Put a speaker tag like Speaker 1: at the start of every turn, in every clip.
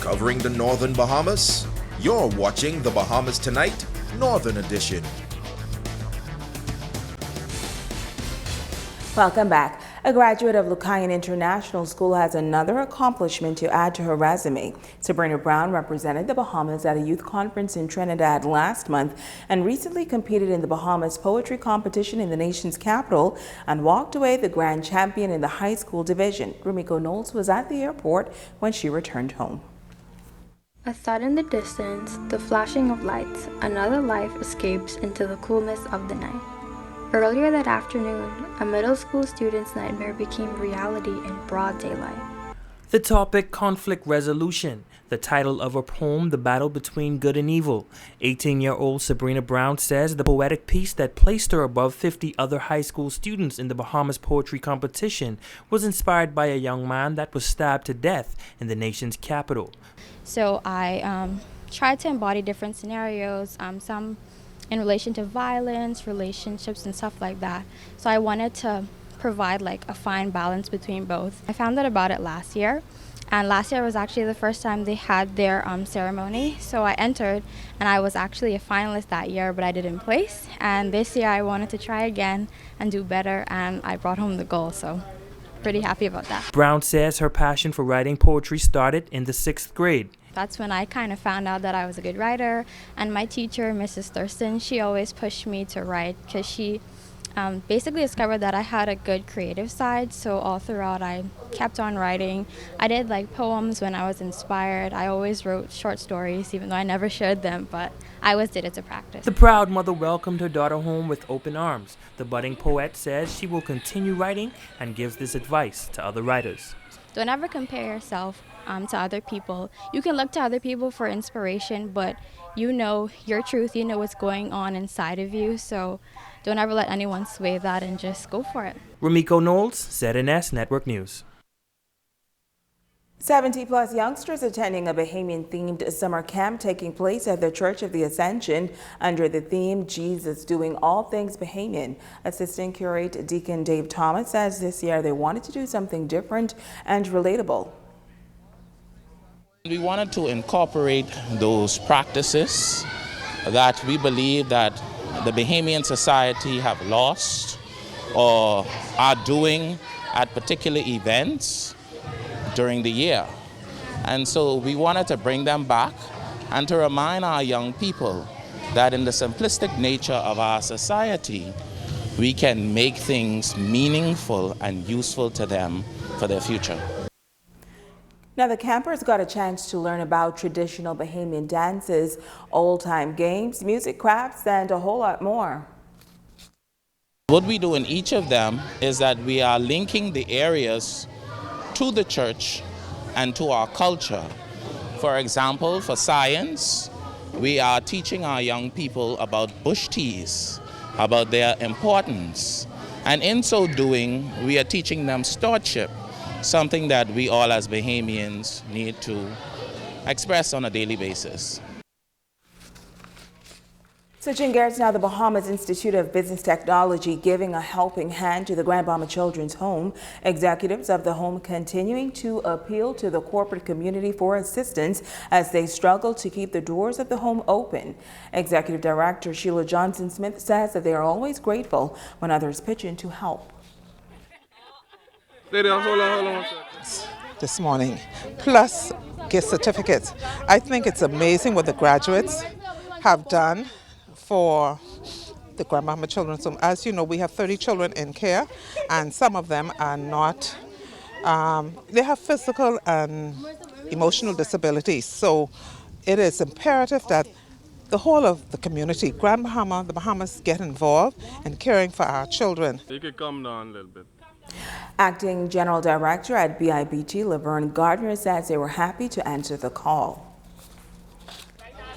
Speaker 1: covering the Northern Bahamas? You're watching the Bahamas Tonight, Northern Edition.
Speaker 2: Welcome back. A graduate of Lucayan International School has another accomplishment to add to her resume. Sabrina Brown represented the Bahamas at a youth conference in Trinidad last month and recently competed in the Bahamas poetry competition in the nation's capital and walked away the grand champion in the high school division. Rumiko Knowles was at the airport when she returned home.
Speaker 3: A thought in the distance, the flashing of lights, another life escapes into the coolness of the night. Earlier that afternoon, a middle school student's nightmare became reality in broad daylight.
Speaker 4: The topic, conflict resolution. The title of her poem, The Battle Between Good and Evil. 18-year-old Sabrina Brown says the poetic piece that placed her above 50 other high school students in the Bahamas poetry competition was inspired by a young man that was stabbed to death in the nation's capital.
Speaker 5: So I tried to embody different scenarios, some in relation to violence, relationships, and stuff like that. So I wanted to provide like a fine balance between both. I found out about it last year, and last year was actually the first time they had their ceremony. So I entered, and I was actually a finalist that year, but I didn't place. And this year I wanted to try again and do better, and I brought home the gold. So pretty happy about that.
Speaker 4: Brown says her passion for writing poetry started in the 6th grade.
Speaker 5: That's when I kind of found out that I was a good writer, and my teacher, Mrs. Thurston, she always pushed me to write because she basically discovered that I had a good creative side. So all throughout I kept on writing. I did like poems when I was inspired. I always wrote short stories even though I never shared them, but I always did it to practice.
Speaker 4: The proud mother welcomed her daughter home with open arms. The budding poet says she will continue writing and gives this advice to other writers.
Speaker 5: Don't ever compare yourself to other people. You can look to other people for inspiration, but you know your truth, you know what's going on inside of you, so don't ever let anyone sway that and just go for it.
Speaker 4: Rumiko Knowles, ZNS Network News.
Speaker 2: 70-plus youngsters attending a Bahamian-themed summer camp taking place at the Church of the Ascension under the theme Jesus Doing All Things Bahamian. Assistant Curate Deacon Dave Thomas says this year they wanted to do something different and relatable.
Speaker 6: We wanted to incorporate those practices that we believe that the Bahamian society have lost or are doing at particular events during the year. And so we wanted to bring them back and to remind our young people that in the simplistic nature of our society, we can make things meaningful and useful to them for their future.
Speaker 2: Now, the campers got a chance to learn about traditional Bahamian dances, old-time games, music, crafts, and a whole lot more.
Speaker 6: What we do in each of them is that we are linking the areas to the church and to our culture. For example, for science, we are teaching our young people about bush teas, about their importance. And in so doing, we are teaching them stewardship, something that we all as Bahamians need to express on a daily basis.
Speaker 2: Switching gears now, the Bahamas Institute of Business Technology giving a helping hand to the Grand Bahama Children's Home. Executives of the home continuing to appeal to the corporate community for assistance as they struggle to keep the doors of the home open. Executive Director Sheila Johnson-Smith says that they are always grateful when others pitch in to help.
Speaker 7: Hold on this morning, plus gift certificates. I think it's amazing what the graduates have done for the Grand Bahama Children's Home. As you know, we have 30 children in care, and some of them are not, they have physical and emotional disabilities. So it is imperative that the whole of the community, Grand Bahama, the Bahamas, get involved in caring for our children.
Speaker 8: You could come down a little bit.
Speaker 2: Acting General Director at BIBT, Laverne Gardner, says they were happy to answer the call.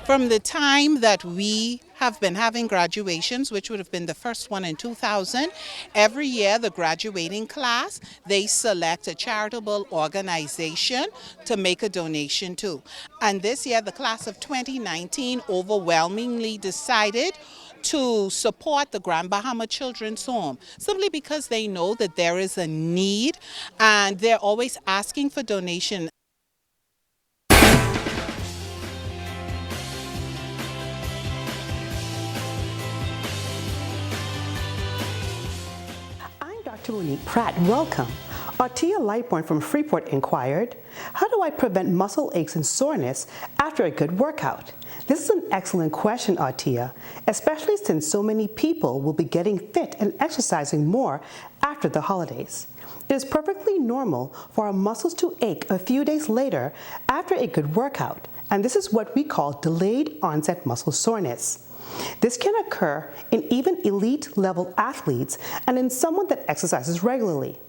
Speaker 9: From the time that we have been having graduations, which would have been the first one in 2000, every year the graduating class, they select a charitable organization to make a donation to. And this year, the class of 2019 overwhelmingly decided to support the Grand Bahama Children's Home, simply because they know that there is a need and they're always asking for donation.
Speaker 8: Dr. Monique Pratt, welcome. Artia Lightborn from Freeport inquired, how do I prevent muscle aches and soreness after a good workout? This is an excellent question, Artia, especially since so many people will be getting fit and exercising more after the holidays. It is perfectly normal for our muscles to ache a few days later after a good workout, and this is what we call delayed onset muscle soreness. This can occur in even elite-level athletes and in someone that exercises regularly.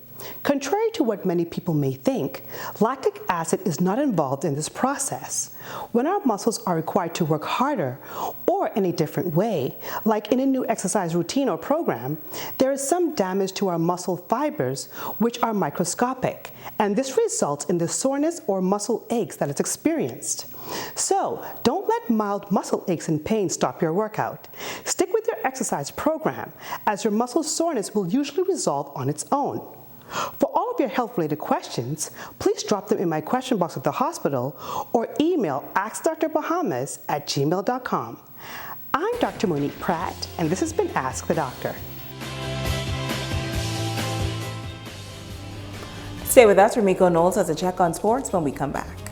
Speaker 8: Contrary to what many people may think, lactic acid is not involved in this process. When our muscles are required to work harder or in a different way, like in a new exercise routine or program, there is some damage to our muscle fibers which are microscopic, and this results in the soreness or muscle aches that is experienced. So, don't let mild muscle aches and pains stop your workout. Stick with your exercise program, as your muscle soreness will usually resolve on its own. For all of your health-related questions, please drop them in my question box at the hospital or email askdrbahamas@gmail.com. I'm Dr. Monique Pratt, and this has been Ask the Doctor.
Speaker 2: Stay with us. Ramiko Knowles has a check on sports when we come back.